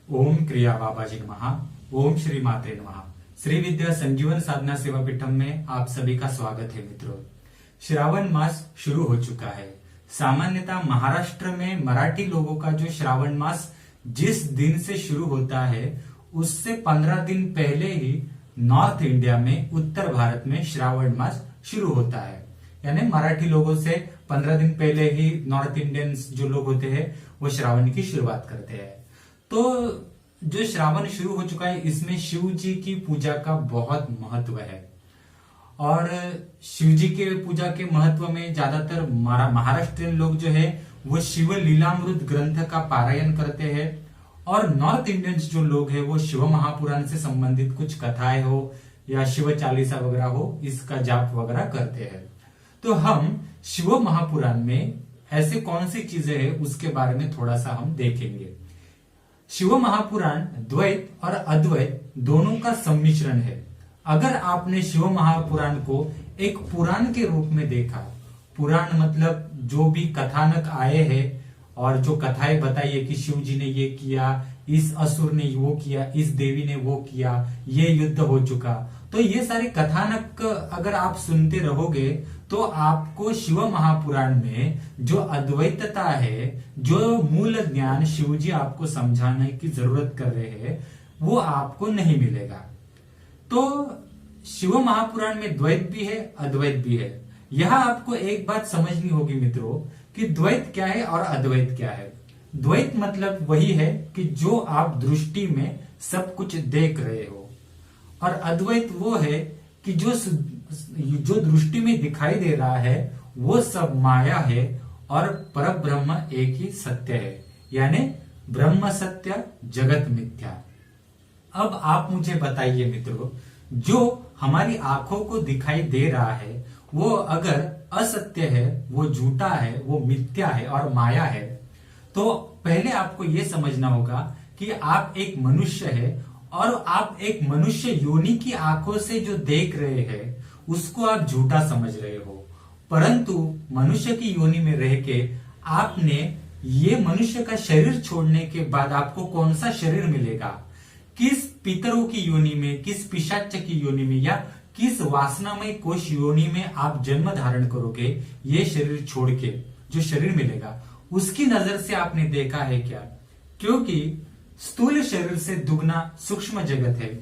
ओम क्रिया बाबाजी नमः। ओम श्री मात्रे नमः। श्री विद्या संजीवन साधना सेवा पीठम में आप सभी का स्वागत है मित्रों। श्रावण मास शुरू हो चुका है। सामान्यतः महाराष्ट्र में मराठी लोगों का जो श्रावण मास जिस दिन से शुरू होता है उससे 15 दिन पहले ही नॉर्थ इंडिया में, उत्तर भारत में श्रावण मास शुरू होता है। यानी मराठी लोगों से 15 दिन पहले ही नॉर्थ इंडियंस जो लोग होते हैं वो श्रावण की शुरुआत करते हैं। तो जो श्रावण शुरू हो चुका है इसमें शिव जी की पूजा का बहुत महत्व है और शिव जी के पूजा के महत्व में ज्यादातर महाराष्ट्रियन लोग जो है वो शिव लीलामृत ग्रंथ का पारायण करते हैं और नॉर्थ इंडियंस जो लोग हैं वो शिव महापुराण से संबंधित कुछ कथाएं हो या शिव चालीसा वगैरह हो इसका जाप वगैरह करते हैं। तो हम शिव महापुराण में ऐसे कौन सी चीजें हैं उसके बारे में थोड़ा सा हम देखेंगे। शिव महापुराण द्वैत और अद्वैत दोनों का सम्मिश्रण है। अगर आपने शिव महापुराण को एक पुराण के रूप में देखा, पुराण मतलब जो भी कथानक आए हैं और जो कथाएं बताई है कि शिव जी ने ये किया, इस असुर ने वो किया, इस देवी ने वो किया, ये युद्ध हो चुका, तो ये सारे कथानक अगर आप सुनते रहोगे तो आपको शिव महापुराण में जो अद्वैतता है, जो मूल ज्ञान शिव जी आपको समझाने की जरूरत कर रहे हैं वो आपको नहीं मिलेगा। तो शिव महापुराण में द्वैत भी है, अद्वैत भी है। यह आपको एक बात समझनी होगी मित्रों कि द्वैत क्या है और अद्वैत क्या है। द्वैत मतलब वही है कि जो आप दृष्टि में सब कुछ देख रहे हो और अद्वैत वो है कि जो दृष्टि में दिखाई दे रहा है वो सब माया है और पर ब्रह्म एक ही सत्य है, यानी ब्रह्म सत्य जगत मिथ्या। अब आप मुझे बताइए मित्रों, जो हमारी आंखों को दिखाई दे रहा है वो अगर असत्य है, वो झूठा है, वो मिथ्या है और माया है, तो पहले आपको यह समझना होगा कि आप एक मनुष्य है और आप एक मनुष्य योनि की आंखों से जो देख रहे हैं उसको आप झूठा समझ रहे हो। परंतु मनुष्य की योनि में रह के आपने ये मनुष्य का शरीर छोड़ने के बाद आपको कौन सा शरीर मिलेगा, किस पितरों की योनि में, किस पिशाच की योनि में या किस वासनामय कोश योनि में आप जन्म धारण करोगे, ये शरीर छोड़ के जो शरीर मिलेगा उसकी नजर से आपने देखा है क्या? क्योंकि स्थूल शरीर से दुगना सूक्ष्म जगत है,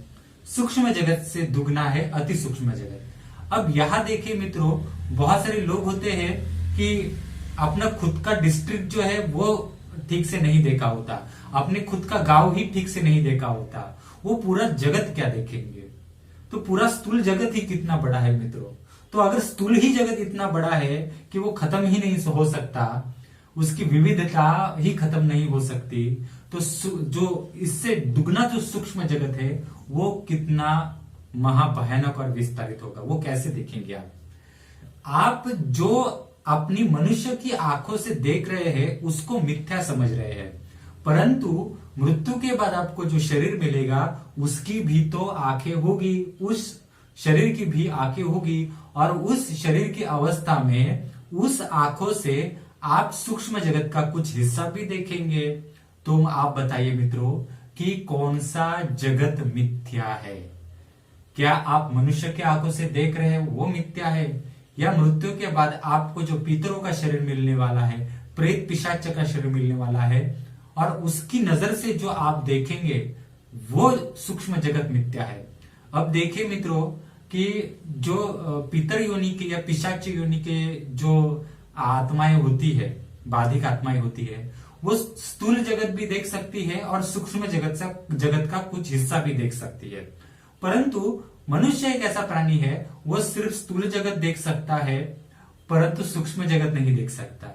सूक्ष्म जगत से दुगना है अति सूक्ष्म जगत। अब यहां देखिए मित्रों, बहुत सारे लोग होते हैं कि अपना खुद का डिस्ट्रिक्ट जो है वो ठीक से नहीं देखा होता, अपने खुद का गांव ही ठीक से नहीं देखा होता, वो पूरा जगत क्या देखेंगे। तो पूरा स्थूल जगत ही कितना बड़ा है मित्रों। तो अगर स्थूल ही जगत इतना बड़ा है कि वो खत्म ही नहीं हो सकता, उसकी विविधता ही खत्म नहीं हो सकती, तो जो इससे दुगना जो सूक्ष्म जगत है वो कितना महाभयानक और विस्तारित होगा, वो कैसे देखेंगे आप जो अपनी मनुष्य की आंखों से देख रहे हैं उसको मिथ्या समझ रहे हैं। परंतु मृत्यु के बाद आपको जो शरीर मिलेगा उसकी भी तो आंखें होगी, उस शरीर की भी आंखें होगी और उस शरीर की अवस्था में उस आंखों से आप सूक्ष्म जगत का कुछ हिस्सा भी देखेंगे। तो आप बताइए मित्रों कि कौन सा जगत मिथ्या है? क्या आप मनुष्य के आंखों से देख रहे हैं वो मिथ्या है, या मृत्यु के बाद आपको जो पितरों का शरीर मिलने वाला है, प्रेत पिशाच का शरीर मिलने वाला है और उसकी नजर से जो आप देखेंगे वो सूक्ष्म जगत मिथ्या है। अब देखिए मित्रों कि जो पितर योनि के या पिशाच योनि के जो आत्माएं होती है, बाधिक आत्माएं होती है, वो स्थूल जगत भी देख सकती है और सूक्ष्म जगत का कुछ हिस्सा भी देख सकती है। परंतु मनुष्य एक ऐसा प्राणी है वो सिर्फ स्थूल जगत देख सकता है परंतु सूक्ष्म जगत नहीं देख सकता।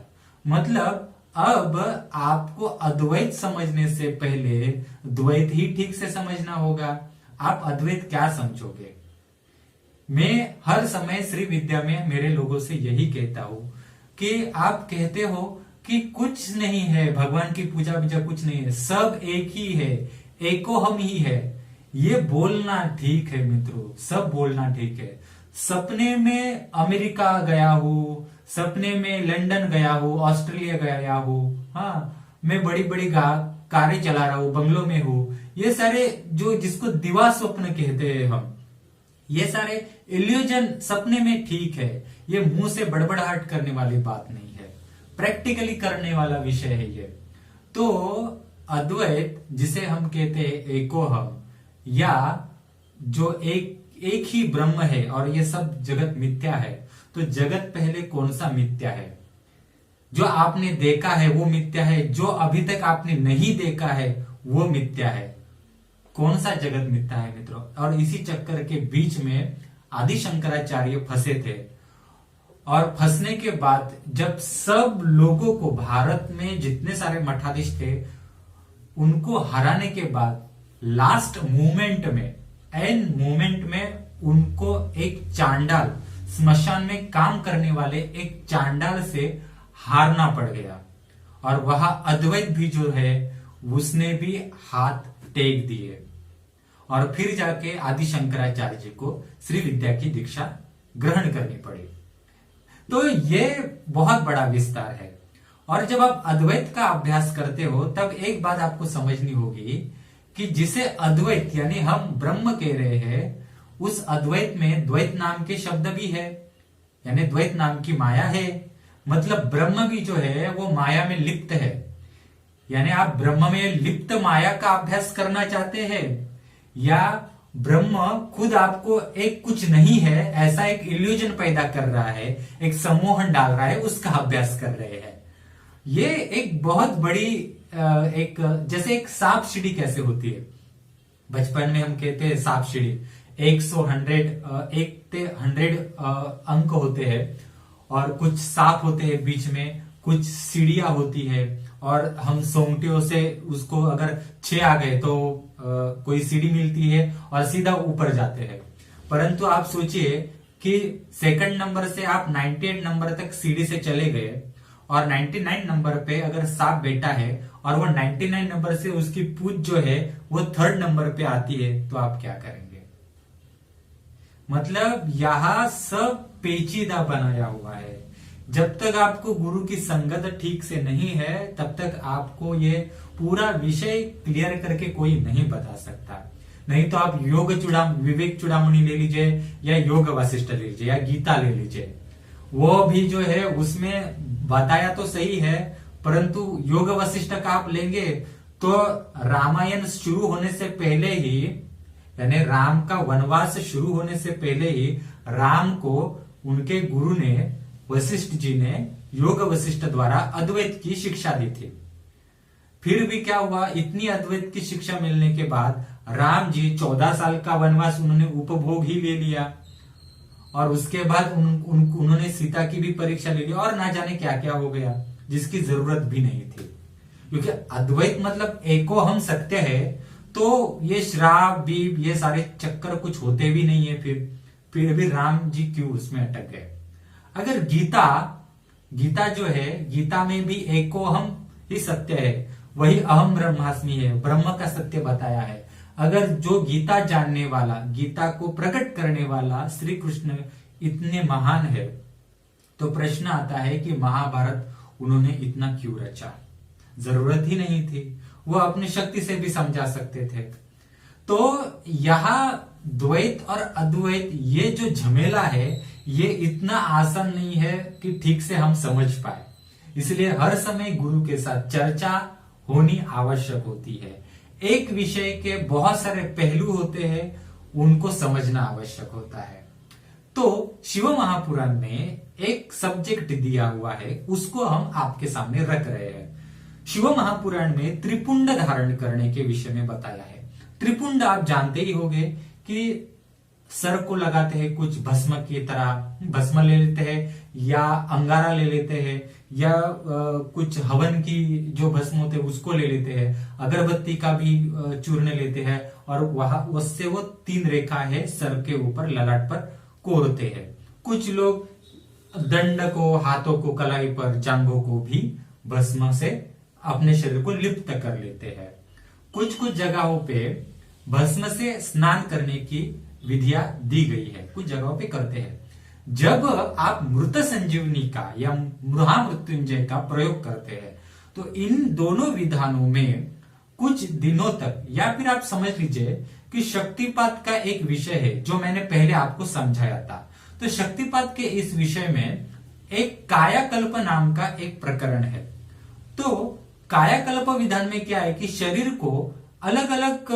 मतलब अब आपको अद्वैत समझने से पहले द्वैत ही ठीक से समझना होगा। आप अद्वैत क्या समझोगे? मैं हर समय श्री विद्या में मेरे लोगों से यही कहता हूं कि आप कहते हो कि कुछ नहीं है, भगवान की पूजा पूजा कुछ नहीं है, सब एक ही है, एको हम ही है। ये बोलना ठीक है मित्रों, सब बोलना ठीक है। सपने में अमेरिका गया हूं, सपने में लंदन गया हूं, ऑस्ट्रेलिया गया हूं, हाँ, मैं बड़ी बड़ी कारें चला रहा हूं, बंगलों में हूं, ये सारे जो जिसको दिवा स्वप्न कहते हैं हम, ये सारे इल्यूजन सपने में ठीक है, ये मुंह से बड़बड़ाहट करने वाली बात नहीं है, प्रैक्टिकली करने वाला विषय है ये। तो अद्वैत जिसे हम कहते हैं एकोहम, या जो एक ही ब्रह्म है और ये सब जगत मिथ्या है, तो जगत पहले कौन सा मिथ्या है? जो आपने देखा है वो मिथ्या है, जो अभी तक आपने नहीं देखा है वो मिथ्या है। कौन सा जगत मिथ्या है मित्रों? और इसी चक्कर के बीच में आदि शंकराचार्य फंसे थे, और फंसने के बाद जब सब लोगों को, भारत में जितने सारे मठाधीश थे उनको हराने के बाद लास्ट मोमेंट में, एंड मोमेंट में उनको एक चांडाल, स्मशान में काम करने वाले एक चांडाल से हारना पड़ गया, और वहां अद्वैत भी जो है उसने भी हाथ टेक दिए, और फिर जाके आदि शंकराचार्य जी को श्री विद्या की दीक्षा ग्रहण करनी पड़ी। तो ये बहुत बड़ा विस्तार है। और जब आप अद्वैत का अभ्यास करते हो तब एक बात आपको समझनी होगी कि जिसे अद्वैत यानी हम ब्रह्म कह रहे हैं, उस अद्वैत में द्वैत नाम के शब्द भी है, यानी द्वैत नाम की माया है। मतलब ब्रह्म भी जो है वो माया में लिप्त है, यानी आप ब्रह्म में लिप्त माया का अभ्यास करना चाहते हैं, या ब्रह्म खुद आपको एक कुछ नहीं है ऐसा एक इल्यूजन पैदा कर रहा है, एक सम्मोहन डाल रहा है, उसका अभ्यास कर रहे हैं। ये एक बहुत बड़ी एक, जैसे एक सांप सीढ़ी कैसे होती है, बचपन में हम कहते हैं सांप सीढ़ी, 100 अंक होते हैं, और कुछ सांप होते हैं बीच में, कुछ सीढ़ियां होती है, और हम सोंगटियों से उसको अगर 6 आ गए तो कोई सीढ़ी मिलती है और सीधा ऊपर जाते हैं। परंतु आप सोचिए कि सेकंड नंबर से आप 98 नंबर तक सीढ़ी से चले गए, और 99 नंबर पे अगर सांप बैठा है और वो 99 नंबर से उसकी पूंछ जो है वो 3rd नंबर पे आती है, तो आप क्या करेंगे? मतलब यहां सब पेचीदा बनाया हुआ है। जब तक आपको गुरु की संगत ठीक से नहीं है तब तक आपको ये पूरा विषय क्लियर करके कोई नहीं बता सकता। नहीं तो आप विवेक चूड़ामणि ले लीजिए, या योग वशिष्ठ ले लीजिए, या गीता ले लीजिए, वो भी जो है उसमें बताया तो सही है, परंतु योग वशिष्ठ का आप लेंगे तो रामायण शुरू होने से पहले ही, यानी राम का वनवास शुरू होने से पहले ही राम को उनके गुरु ने, वशिष्ठ जी ने योग वशिष्ठ द्वारा अद्वैत की शिक्षा दी थी। फिर भी क्या हुआ, इतनी अद्वैत की शिक्षा मिलने के बाद राम जी 14 साल का वनवास उन्होंने उपभोग ही ले लिया, और उसके बाद उन्होंने सीता की भी परीक्षा ले ली, और ना जाने क्या क्या हो गया जिसकी जरूरत भी नहीं थी। क्योंकि अद्वैत मतलब एको हम सत्य है, तो ये श्राप बीप ये सारे चक्कर कुछ होते भी नहीं है। फिर भी राम जी क्यों उसमें अटक गए? अगर गीता जो है, गीता में भी एको हम ही सत्य है, वही अहम ब्रह्मास्मि है, ब्रह्म का सत्य बताया है। अगर जो गीता जानने वाला, गीता को प्रकट करने वाला श्री कृष्ण इतने महान है, तो प्रश्न आता है कि महाभारत उन्होंने इतना क्यों रचा? जरूरत ही नहीं थी, वो अपनी शक्ति से भी समझा सकते थे। तो यहां द्वैत और अद्वैत ये जो झमेला है, ये इतना आसान नहीं है कि ठीक से हम समझ पाए। इसलिए हर समय गुरु के साथ चर्चा होनी आवश्यक होती है। एक विषय के बहुत सारे पहलू होते हैं, उनको समझना आवश्यक होता है। तो शिव महापुराण में एक सब्जेक्ट दिया हुआ है, उसको हम आपके सामने रख रहे हैं। शिव महापुराण में त्रिपुंड धारण करने के विषय में बताया है। त्रिपुंड आप जानते ही होंगे कि सर को लगाते हैं, कुछ भस्म की तरह भस्म ले लेते हैं, या अंगारा ले लेते हैं, या कुछ हवन की जो भस्म होते हैं उसको ले लेते हैं, अगरबत्ती का भी चूर्ण लेते हैं, और वहां उससे वो 3 रेखा है सर के ऊपर ललाट पर कोरते हैं। कुछ लोग दंड को, हाथों को, कलाई पर, जांघों को भी भस्म से अपने शरीर को लिप्त कर लेते हैं। कुछ कुछ जगहों पे भस्म से स्नान करने की विधियां दी गई है, कुछ जगहों पे करते हैं। जब आप मृत संजीवनी का या महामृत्युंजय का प्रयोग करते हैं तो इन दोनों विधानों में कुछ दिनों तक, या फिर आप समझ लीजिए कि शक्तिपात का एक विषय है जो मैंने पहले आपको समझाया था। तो शक्तिपात के इस विषय में एक कायाकल्प नाम का एक प्रकरण है। तो कायाकल्प विधान में क्या है कि शरीर को अलग अलग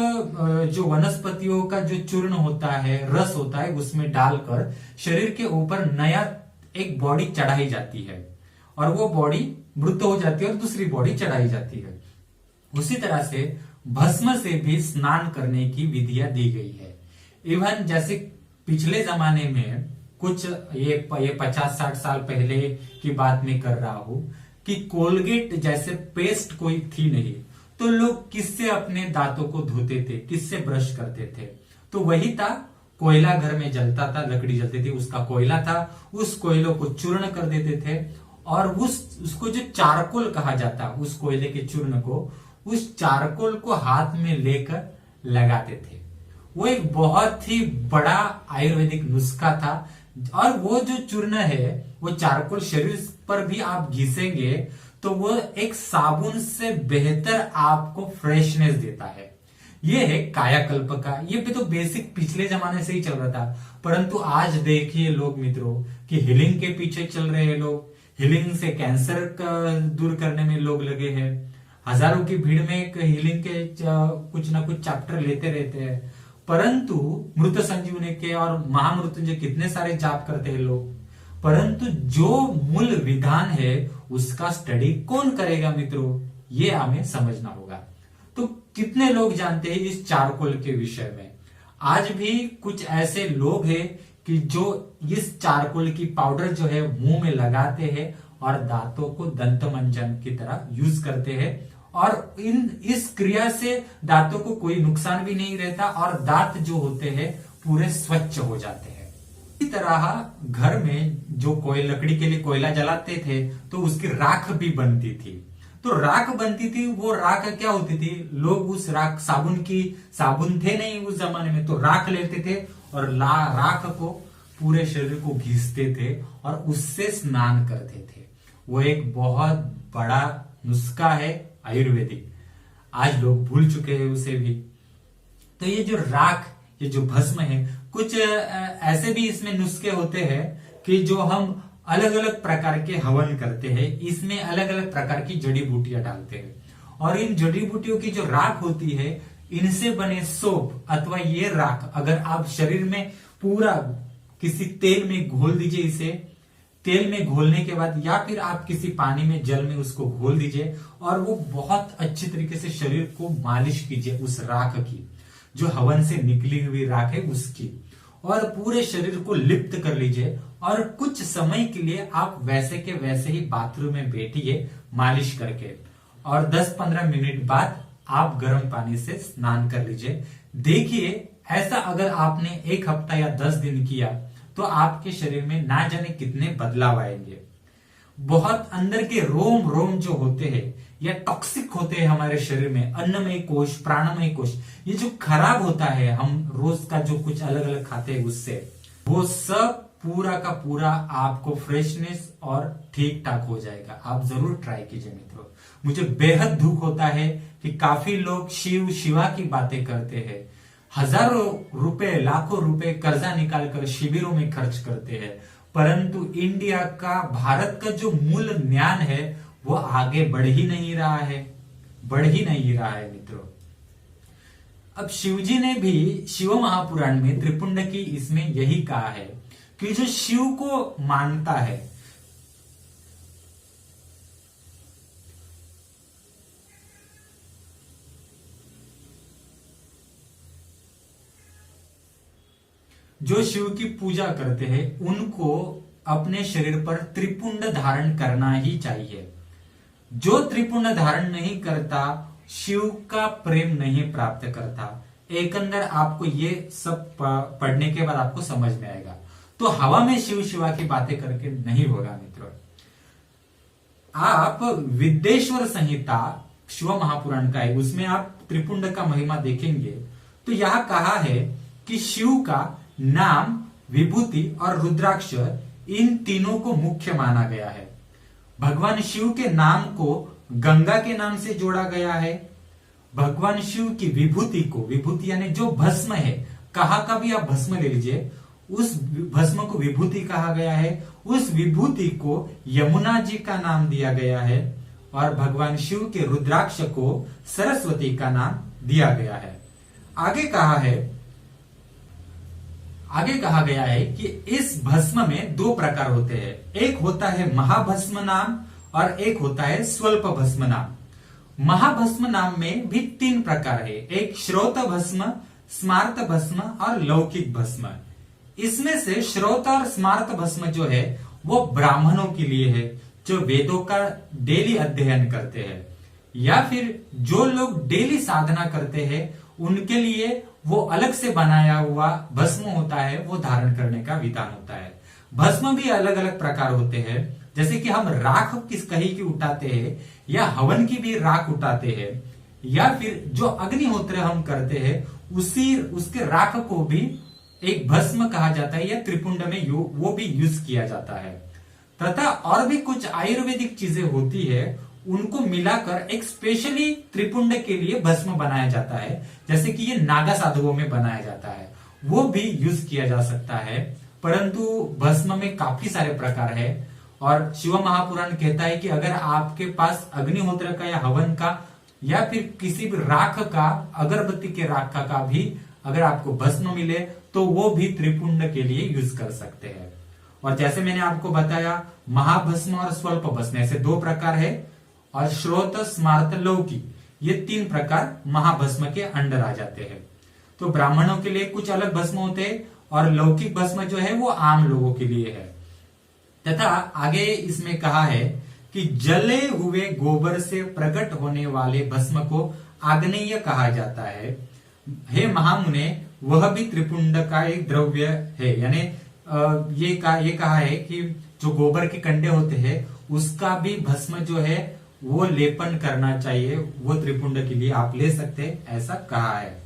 जो वनस्पतियों का जो चूर्ण होता है, रस होता है, उसमें डालकर शरीर के ऊपर नया एक बॉडी चढ़ाई जाती है और वो बॉडी मृत हो जाती है और दूसरी बॉडी चढ़ाई जाती है। उसी तरह से भस्म से भी स्नान करने की विधियां दी गई है। इवन जैसे पिछले जमाने में कुछ ये 50-60 साल पहले की बात में कर रहा हूं कि कोलगेट जैसे पेस्ट कोई थी नहीं, तो लोग किससे अपने दांतों को धोते थे, किससे ब्रश करते थे? तो वही था, कोयला घर में जलता था, लकड़ी जलती थी, उसका कोयला था, उस कोयलों को चूर्ण कर देते थे और उसको जो चारकोल कहा जाता, उस कोयले के चूर्ण को, उस चारकोल को हाथ में लेकर लगाते थे। वो एक बहुत ही बड़ा आयुर्वेदिक नुस्खा था और वो जो चूर्ण है, वो चारकोल शरीर पर भी आप घिसेंगे तो वो एक साबुन से बेहतर आपको फ्रेशनेस देता है। ये है कायाकल्प का। ये भी तो बेसिक पिछले जमाने से ही चल रहा था, परंतु आज देखिए लोग मित्रों कि हीलिंग के पीछे चल रहे हैं लोग। हीलिंग से कैंसर का दूर करने में लोग लगे हैं। हजारों की भीड़ में एक हीलिंग के कुछ ना कुछ चैप्टर लेते रहते हैं, परंतु मृत संजीवनी के और महामृत्युंजय कितने सारे जाप करते हैं लोग, परंतु जो मूल विधान है उसका स्टडी कौन करेगा मित्रों? ये हमें समझना होगा। तो कितने लोग जानते हैं इस चारकोल के विषय में? आज भी कुछ ऐसे लोग हैं कि जो इस चारकोल की पाउडर जो है मुंह में लगाते हैं और दांतों को दंत मंजन की तरह यूज करते हैं और इस क्रिया से दांतों को कोई नुकसान भी नहीं रहता और दांत जो होते हैं पूरे स्वच्छ हो जाते हैं। इसी तरह घर में जो लकड़ी के लिए कोयला जलाते थे तो उसकी राख भी बनती थी। तो राख बनती थी, वो राख क्या होती थी? लोग उस राख, साबुन थे नहीं उस जमाने में, तो राख लेते थे और राख को पूरे शरीर को घिसते थे और उससे स्नान करते थे। वो एक बहुत बड़ा नुस्खा है आयुर्वेदिक, आज लोग भूल चुके हैं उसे भी। तो ये जो राख, ये जो भस्म है, कुछ ऐसे भी इसमें नुस्खे होते हैं कि जो हम अलग अलग प्रकार के हवन करते हैं, इसमें अलग अलग प्रकार की जड़ी बूटियां डालते हैं और इन जड़ी बूटियों की जो राख होती है, इनसे बने सोप अथवा ये राख अगर आप शरीर में पूरा किसी तेल में घोल दीजिए, इसे तेल में घोलने के बाद या फिर आप किसी पानी में, जल में उसको घोल दीजिए और वो बहुत अच्छी तरीके से शरीर को मालिश कीजिए उस राख की, जो हवन से निकली हुई राख है उसकी, और पूरे शरीर को लिप्त कर लीजिए और कुछ समय के लिए आप वैसे के वैसे ही बाथरूम में बैठिए मालिश करके और 10-15 मिनट बाद आप गर्म पानी से स्नान कर लीजिए। देखिए ऐसा अगर आपने 1 हफ्ता या 10 दिन किया तो आपके शरीर में ना जाने कितने बदलाव आएंगे। बहुत अंदर के रोम जो होते हैं या टॉक्सिक होते हैं हमारे शरीर में, अन्नमय कोश, प्राणमय कोश, ये जो खराब होता है, हम रोज का जो कुछ अलग अलग खाते हैं उससे, वो सब पूरा का पूरा आपको फ्रेशनेस और ठीक ठाक हो जाएगा। आप जरूर ट्राई कीजिए मित्रों। मुझे बेहद दुख होता है कि काफी लोग शिवा की बातें करते हैं, हजारों रुपए, लाखों रुपए कर्जा निकालकर शिविरों में खर्च करते हैं, परंतु इंडिया का, भारत का जो मूल ज्ञान है वो आगे बढ़ ही नहीं रहा है मित्रों। अब शिवजी ने भी शिव महापुराण में त्रिपुंड की इसमें यही कहा है कि जो शिव को मानता है, जो शिव की पूजा करते हैं, उनको अपने शरीर पर त्रिपुंड धारण करना ही चाहिए। जो त्रिपुंड धारण नहीं करता, शिव का प्रेम नहीं प्राप्त करता। एक अंदर आपको ये सब पढ़ने के बाद आपको समझ में आएगा। तो हवा में शिव शिवा की बातें करके नहीं होगा मित्रों। आप विद्येश्वर संहिता शिव महापुराण का है, उसमें आप त्रिपुंड का महिमा देखेंगे तो यह कहा है कि शिव का नाम, विभूति और रुद्राक्ष, इन तीनों को मुख्य माना गया है। भगवान शिव के नाम को गंगा के नाम से जोड़ा गया है। भगवान शिव की विभूति को, विभूति यानी जो भस्म है, कहाँ का भी आप भस्म ले लीजिए, उस भस्म को विभूति कहा गया है। उस विभूति को यमुना जी का नाम दिया गया है और भगवान शिव के रुद्राक्ष को सरस्वती का नाम दिया गया है। आगे कहा गया है कि इस भस्म में दो प्रकार होते हैं, एक होता है महाभस्म नाम और एक होता है स्वल्प भस्म नाम। महाभस्म नाम में भी 3 प्रकार है, एक श्रोत भस्म, स्मार्त भस्म और लौकिक भस्म। इसमें से श्रोत और स्मार्त भस्म जो है वो ब्राह्मणों के लिए है, जो वेदों का डेली अध्ययन करते हैं, या फिर जो लोग डेली साधना करते हैं उनके लिए वो अलग से बनाया हुआ भस्म होता है, वो धारण करने का विधान होता है। भस्म भी अलग अलग प्रकार होते हैं, जैसे कि हम राख किस कहीं की उठाते हैं या हवन की भी राख उठाते हैं, या फिर जो अग्निहोत्र हम करते हैं उसके राख को भी एक भस्म कहा जाता है, या त्रिपुंड में वो भी यूज किया जाता है। तथा और भी कुछ आयुर्वेदिक चीजें होती है, उनको मिलाकर एक स्पेशली त्रिपुंड के लिए भस्म बनाया जाता है, जैसे कि ये नागा साधुओं में बनाया जाता है, वो भी यूज किया जा सकता है। परंतु भस्म में काफी सारे प्रकार है और शिव महापुराण कहता है कि अगर आपके पास अग्निहोत्र का या हवन का या फिर किसी भी राख का, अगरबत्ती के राख का भी अगर आपको भस्म मिले तो वो भी त्रिपुंड के लिए यूज कर सकते हैं। और जैसे मैंने आपको बताया, महाभस्म और स्वल्प भस्म ऐसे 2 प्रकार है, और श्रोत, स्मार्त, लौकिक ये 3 प्रकार महाभस्म के अंडर आ जाते हैं। तो ब्राह्मणों के लिए कुछ अलग भस्म होते हैं और लौकिक भस्म जो है वो आम लोगों के लिए है। तथा आगे इसमें कहा है कि जले हुए गोबर से प्रकट होने वाले भस्म को आग्नेय कहा जाता है। हे महामुने, वह भी त्रिपुंड का एक द्रव्य है, यानी ये कहा है कि जो गोबर के कंडे होते हैं उसका भी भस्म जो है वो लेपन करना चाहिए, वो त्रिपुंड के लिए आप ले सकते हैं, ऐसा कहा है।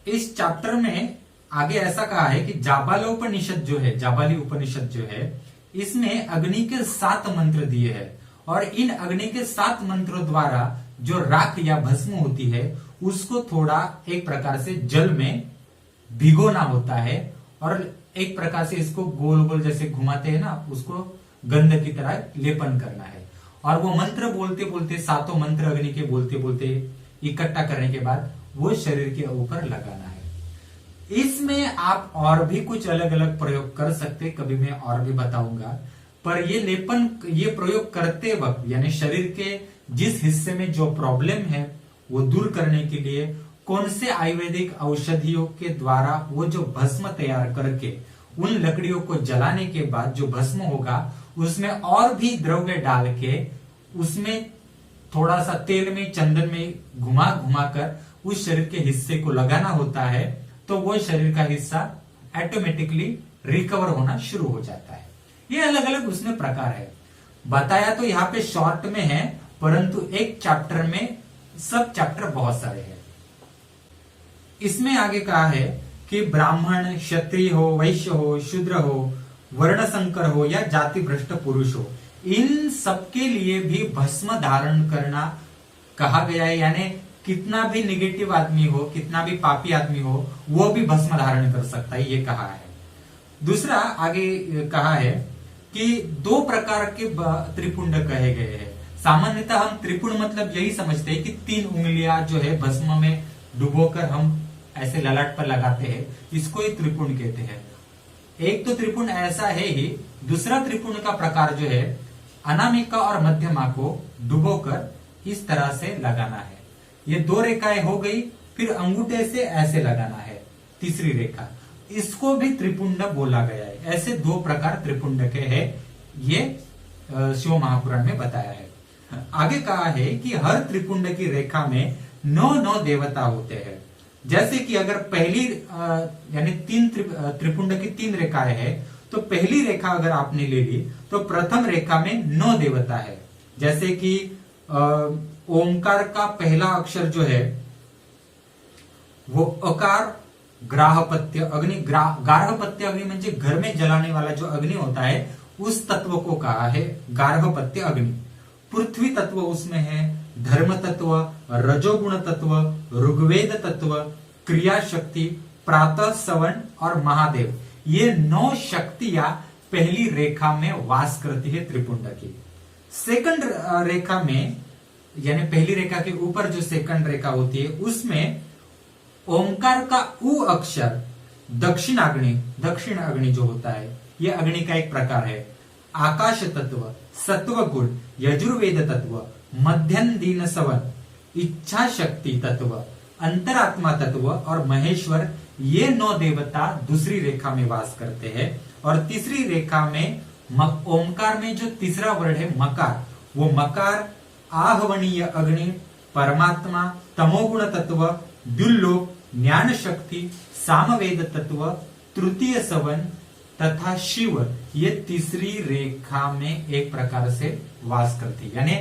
इस चैप्टर में आगे ऐसा कहा है कि जाबालोपनिषद जो है, जाबाली उपनिषद जो है, इसमें अग्नि के 7 मंत्र दिए हैं और इन अग्नि के 7 मंत्रों द्वारा जो राख या भस्म होती है उसको थोड़ा एक प्रकार से जल में भिगोना होता है और एक प्रकार से इसको गोल गोल जैसे घुमाते हैं ना, उसको गंध की तरह लेपन करना है। और वो मंत्र बोलते बोलते, 7 मंत्र अग्नि के बोलते बोलते इकट्ठा करने के बाद वो शरीर के ऊपर लगाना है। इसमें आप और भी कुछ अलग अलग प्रयोग कर सकते, कभी मैं और भी बताऊंगा। पर ये लेपन, ये प्रयोग करते वक्त यानी शरीर के जिस हिस्से में जो प्रॉब्लम है वो दूर करने के लिए कौन से आयुर्वेदिक औषधियों के द्वारा वो जो भस्म तैयार करके उन लकड़ियों को जलाने के बाद जो भस्म होगा उसमें और भी द्रव्य डाल के उसमें थोड़ा सा तेल में, चंदन में घुमा घुमा कर उस शरीर के हिस्से को लगाना होता है, तो वो शरीर का हिस्सा ऑटोमेटिकली रिकवर होना शुरू हो जाता है। ये अलग अलग उसमें प्रकार है, बताया तो यहाँ पे शॉर्ट में है, परंतु एक चैप्टर में सब चैप्टर बहुत सारे हैं। इसमें आगे कहा है कि ब्राह्मण, क्षत्रिय हो, वैश्य हो, शूद्र हो, वर्ण संकर हो या जाति भ्रष्ट पुरुष हो, इन सबके लिए भी भस्म धारण करना कहा गया है। यानी कितना भी निगेटिव आदमी हो, कितना भी पापी आदमी हो, वो भी भस्म धारण कर सकता है, ये कहा है। दूसरा आगे कहा है कि 2 प्रकार के त्रिपुंड कहे गए हैं। सामान्यतः हम त्रिपुंड मतलब यही समझते हैं कि 3 उंगलियां जो है भस्म में डुबोकर हम ऐसे ललाट पर लगाते हैं, इसको ही त्रिपुंड कहते हैं। एक तो त्रिपुंड ऐसा है ही, दूसरा त्रिपुंड का प्रकार जो है अनामिका और मध्यमा को डुबोकर इस तरह से लगाना है। ये 2 रेखाएं हो गई, फिर अंगूठे से ऐसे लगाना है, तीसरी रेखा, इसको भी त्रिपुंड बोला गया है। ऐसे 2 प्रकार त्रिपुंड के हैं, ये शिव महापुराण में बताया है। आगे कहा है कि हर त्रिपुंड की रेखा में 9 देवता होते हैं। जैसे कि अगर पहली यानी 3 त्रिपुंड की 3 रेखाएं हैं, तो पहली रेखा अगर आपने ले ली तो प्रथम रेखा में 9 देवता है। जैसे कि ओंकार का पहला अक्षर जो है वो अकार, ग्राहपत्य अग्नि, गार्हपत्य अग्नि म्हणजे घर में जलाने वाला जो अग्नि होता है उस तत्व को कहा है गार्हपत्य अग्नि। पृथ्वी तत्व उसमें है, धर्म तत्व, रजोगुण तत्व, ऋग्वेद तत्व, क्रिया शक्ति, प्रातः सवन और महादेव, ये 9 शक्तियां पहली रेखा में वास करती है त्रिपुंड की। सेकंड रेखा में, यानी पहली रेखा के ऊपर जो सेकंड रेखा होती है, उसमें ओंकार का उ अक्षर दक्षिण अग्नि जो होता है, यह अग्नि का एक प्रकार है। आकाश तत्व, सत्व गुण, यजुर्वेद तत्व, मध्यम दीन सवन, इच्छा शक्ति तत्व, अंतरात्मा तत्व और महेश्वर, ये 9 देवता दूसरी रेखा में वास करते हैं। और तीसरी रेखा में ओंकार में जो तीसरा वर्ड है मकार, वो मकार आहवनीय अग्नि, परमात्मा, तमोगुण तत्व, द्युल्लोक, ज्ञान शक्ति, सामवेद तत्व, तृतीय सवन तथा शिव, ये तीसरी रेखा में एक प्रकार से वास करती है। यानी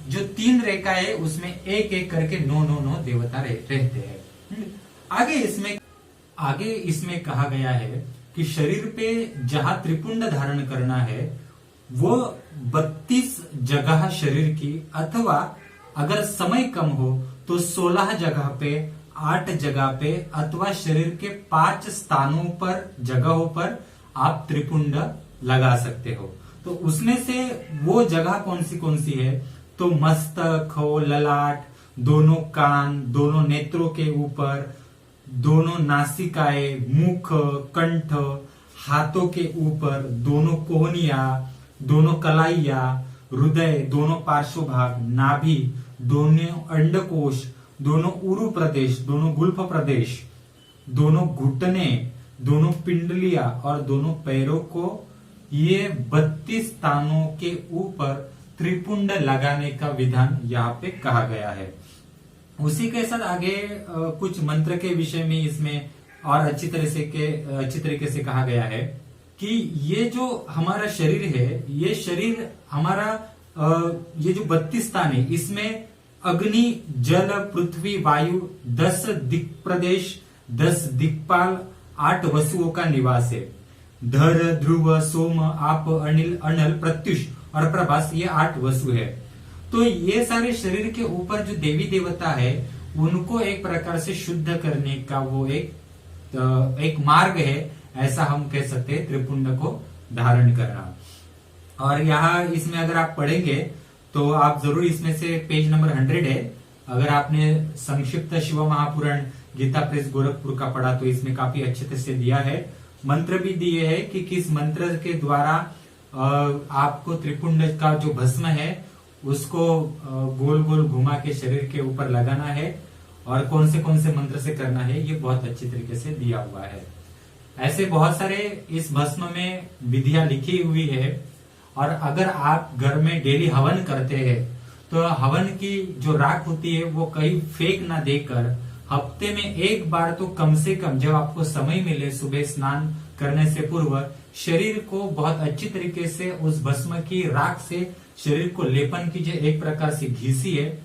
जो 3 रेखा है उसमें एक एक करके 9 देवता रहते हैं। आगे इसमें कहा गया है कि शरीर पे जहां त्रिपुंड धारण करना है वो 32 जगह शरीर की, अथवा अगर समय कम हो तो 16 जगह पे, 8 जगह पे, अथवा शरीर के 5 स्थानों पर, जगहों पर आप त्रिपुंड लगा सकते हो। तो उसमें से वो जगह कौन सी है, तो मस्तक हो, ललाट, दोनों कान, दोनों नेत्रों के ऊपर, दोनों नासिकाएं, मुख, कंठ, हाथों के ऊपर, दोनों कोहनिया, दोनों कलाइया, हृदय, दोनों पार्श्व भाग, नाभि, दोनों अंडकोश, दोनों उरु प्रदेश, दोनों गुल्फ प्रदेश, दोनों घुटने, दोनों पिंडलिया और दोनों पैरों को, ये 32 स्थानों के ऊपर त्रिपुंड लगाने का विधान यहाँ पे कहा गया है। उसी के साथ आगे कुछ मंत्र के विषय में इसमें और अच्छी तरीके से कहा गया है कि ये जो हमारा शरीर है, ये शरीर हमारा ये जो 32 स्थान है, इसमें अग्नि, जल, पृथ्वी, वायु, 10 दिक्प्रदेश, 10 दिक्पाल, 8 वसुओं का निवास है। धर, ध्रुव, सोम, आप, अनिल, अनल, प्रत्युष और प्रभास, ये 8 वसु है। तो ये सारे शरीर के ऊपर जो देवी देवता है उनको एक प्रकार से शुद्ध करने का वो एक मार्ग है, ऐसा हम कह सकते हैं, त्रिपुंड को धारण करना। और यहाँ इसमें अगर आप पढ़ेंगे तो आप जरूर इसमें से पेज नंबर 100 है, अगर आपने संक्षिप्त शिव महापुराण गीता प्रेस गोरखपुर का पढ़ा तो इसमें काफी अच्छे से दिया है। मंत्र भी दिए है कि किस मंत्र के द्वारा आपको त्रिपुंड का जो भस्म है उसको गोल गोल घुमा के शरीर के ऊपर लगाना है और कौन से मंत्र से करना है, ये बहुत अच्छी तरीके से दिया हुआ है। ऐसे बहुत सारे इस भस्म में विधियां लिखी हुई है। और अगर आप घर में डेली हवन करते हैं तो हवन की जो राख होती है वो कहीं फेंक ना देकर हफ्ते में एक बार तो कम से कम, जब आपको समय मिले, सुबह स्नान करने से पूर्व शरीर को बहुत अच्छी तरीके से उस भस्म की राख से शरीर को लेपन कीजिए, एक प्रकार से घिसिए।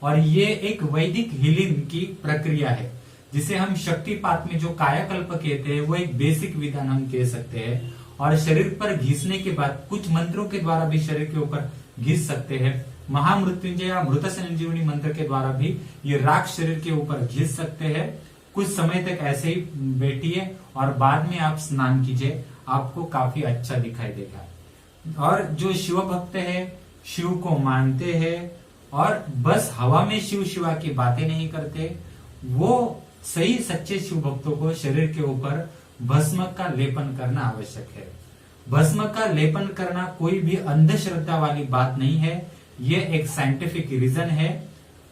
और ये एक वैदिक हीलिंग की प्रक्रिया है जिसे हम शक्तिपात में जो कायाकल्प कहते हैं वो एक बेसिक विधान हम कह सकते हैं। और शरीर पर घिसने के बाद कुछ मंत्रों के द्वारा भी शरीर के ऊपर घिस सकते हैं। महामृत्युंजय या मृत संजीवनी मंत्र के द्वारा भी ये राख शरीर के ऊपर घिस सकते हैं। कुछ समय तक ऐसे ही बैठिए और बाद में आप स्नान कीजिए, आपको काफी अच्छा दिखाई देगा। और जो शिव भक्त है, शिव को मानते हैं और बस हवा में शिव शिवा की बातें नहीं करते, वो सही सच्चे शिव भक्तों को शरीर के ऊपर भस्म का लेपन करना आवश्यक है। भस्म का लेपन करना कोई भी अंधश्रद्धा वाली बात नहीं है, ये एक साइंटिफिक रीजन है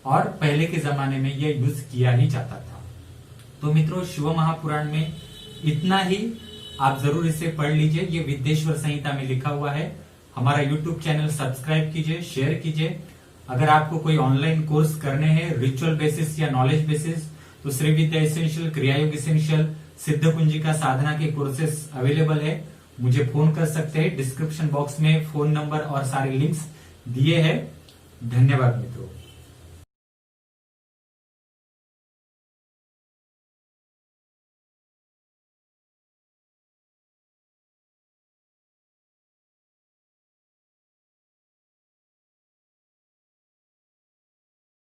और पहले के जमाने में ये यूज किया ही जाता था। तो मित्रों, शिव महापुराण में इतना ही, आप जरूर इसे पढ़ लीजिए, ये विद्येश्वर संहिता में लिखा हुआ है। हमारा यूट्यूब चैनल सब्सक्राइब कीजिए, शेयर कीजिए। अगर आपको कोई ऑनलाइन कोर्स करने हैं रिचुअल बेसिस या नॉलेज बेसिस तो श्री विद्या एसेंशियल, क्रियायोग एसेंशियल, सिद्ध कुंजिका साधना के कोर्सेस अवेलेबल है। मुझे फोन कर सकते हैं, डिस्क्रिप्शन बॉक्स में फोन नंबर और सारे लिंक्स दिए हैं। धन्यवाद मित्रों।